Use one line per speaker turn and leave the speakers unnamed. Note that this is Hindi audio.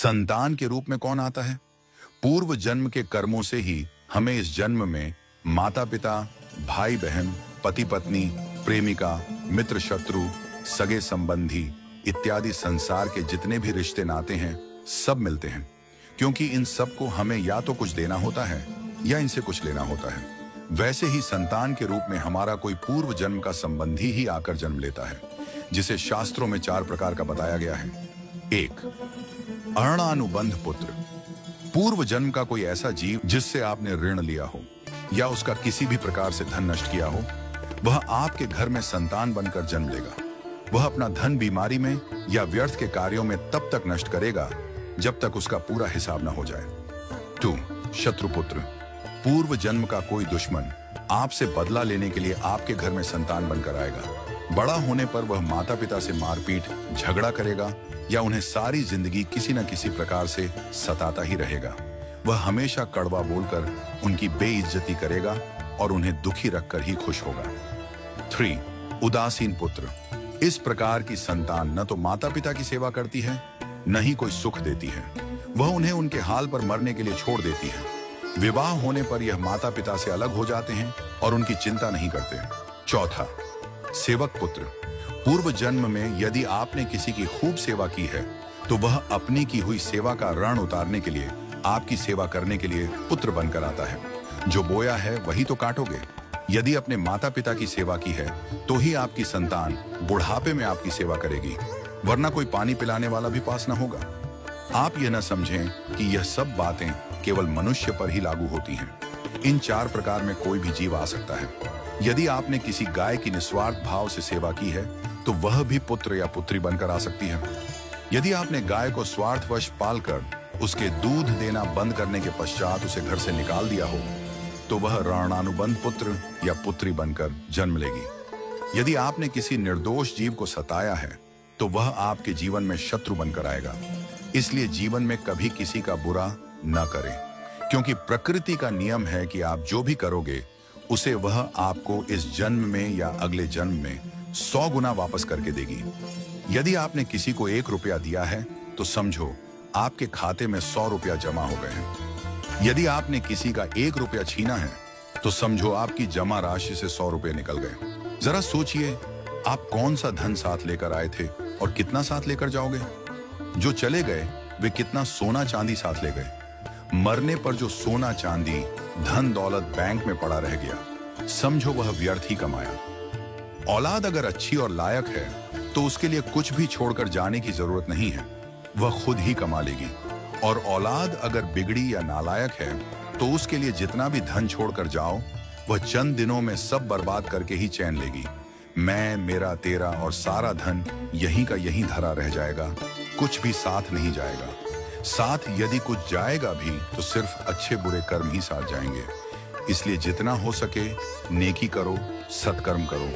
संतान के रूप में कौन आता है? पूर्व जन्म के कर्मों से ही हमें इस जन्म में माता पिता, भाई बहन, पति पत्नी, प्रेमिका, मित्र शत्रु, सगे संबंधी इत्यादि संसार के जितने भी रिश्ते नाते हैं सब मिलते हैं, क्योंकि इन सब को हमें या तो कुछ देना होता है या इनसे कुछ लेना होता है। वैसे ही संतान के रूप में हमारा कोई पूर्व जन्म का संबंधी ही आकर जन्म लेता है, जिसे शास्त्रों में 4 प्रकार का बताया गया है। 1. अऋणानुबंध पुत्र। पूर्व जन्म का कोई ऐसा जीव जिससे आपने ऋण लिया हो या उसका किसी भी प्रकार से धन नष्ट किया हो, वह आपके घर में संतान बनकर जन्म लेगा। वह अपना धन बीमारी में या व्यर्थ के कार्यों में तब तक नष्ट करेगा जब तक उसका पूरा हिसाब न हो जाए। 2. शत्रुपुत्र। पूर्व जन्म का कोई दुश्मन आपसे बदला लेने के लिए आपके घर में संतान बनकर आएगा। बड़ा होने पर वह माता पिता से मारपीट, झगड़ा करेगा या उन्हें सारी जिंदगी किसी न किसी प्रकार से सताता ही रहेगा। वह हमेशा कड़वा बोलकर उनकी बेइज्जती करेगा और उन्हें दुखी रखकर ही खुश होगा। 3. उदासीन पुत्र। इस प्रकार की संतान न तो माता पिता की सेवा करती है, न ही कोई सुख देती है। वह उन्हें उनके हाल पर मरने के लिए छोड़ देती है। विवाह होने पर यह माता पिता से अलग हो जाते हैं और उनकी चिंता नहीं करते। 4. सेवक पुत्र। पूर्व जन्म में यदि आपने किसी की खूब सेवा की है तो वह अपनी की हुई सेवा का ऋण उतारने के लिए आपकी सेवा करने के लिए पुत्र बनकर आता है। जो बोया है वही तो काटोगे। यदि अपने माता पिता की सेवा की है तो ही आपकी संतान बुढ़ापे में आपकी सेवा करेगी, वरना कोई पानी पिलाने वाला भी पास न होगा। आप यह न समझें कि यह सब बातें केवल मनुष्य पर ही लागू होती हैं। इन 4 प्रकार में कोई भी जीव आ सकता है। यदि आपने किसी गाय की निस्वार्थ भाव से सेवा की है तो वह भी पुत्र या पुत्री बनकर आ सकती है। यदि आपने गाय को स्वार्थवश पालकर उसके दूध देना बंद करने के पश्चात उसे घर से निकाल दिया हो तो वह ऋणानुबंध पुत्र या पुत्री बनकर जन्म लेगी। यदि आपने किसी निर्दोष जीव को सताया है तो वह आपके जीवन में शत्रु बनकर आएगा। इसलिए जीवन में कभी किसी का बुरा न करें, क्योंकि प्रकृति का नियम है कि आप जो भी करोगे उसे वह आपको इस जन्म में या अगले जन्म में 100 गुना वापस करके देगी। यदि आपने किसी को 1 रुपया दिया है तो समझो आपके खाते में 100 रुपया जमा हो गए हैं। यदि आपने किसी का 1 रुपया छीना है तो समझो आपकी जमा राशि से 100 रुपये निकल गए। जरा सोचिए, आप कौन सा धन साथ लेकर आए थे और कितना साथ लेकर जाओगे? जो चले गए वे कितना सोना चांदी साथ ले गए? मरने पर जो सोना चांदी धन दौलत बैंक में पड़ा रह गया, समझो वह व्यर्थ ही कमाया। औलाद अगर अच्छी और लायक है तो उसके लिए कुछ भी छोड़कर जाने की जरूरत नहीं है, वह खुद ही कमा लेगी। और औलाद अगर बिगड़ी या नालायक है तो उसके लिए जितना भी धन छोड़कर जाओ वह चंद दिनों में सब बर्बाद करके ही चैन लेगी। मैं, मेरा, तेरा और सारा धन यहीं का यहीं धरा रह जाएगा, कुछ भी साथ नहीं जाएगा। साथ यदि कुछ जाएगा भी तो सिर्फ अच्छे बुरे कर्म ही साथ जाएंगे। इसलिए जितना हो सके नेकी करो, सत्कर्म करो।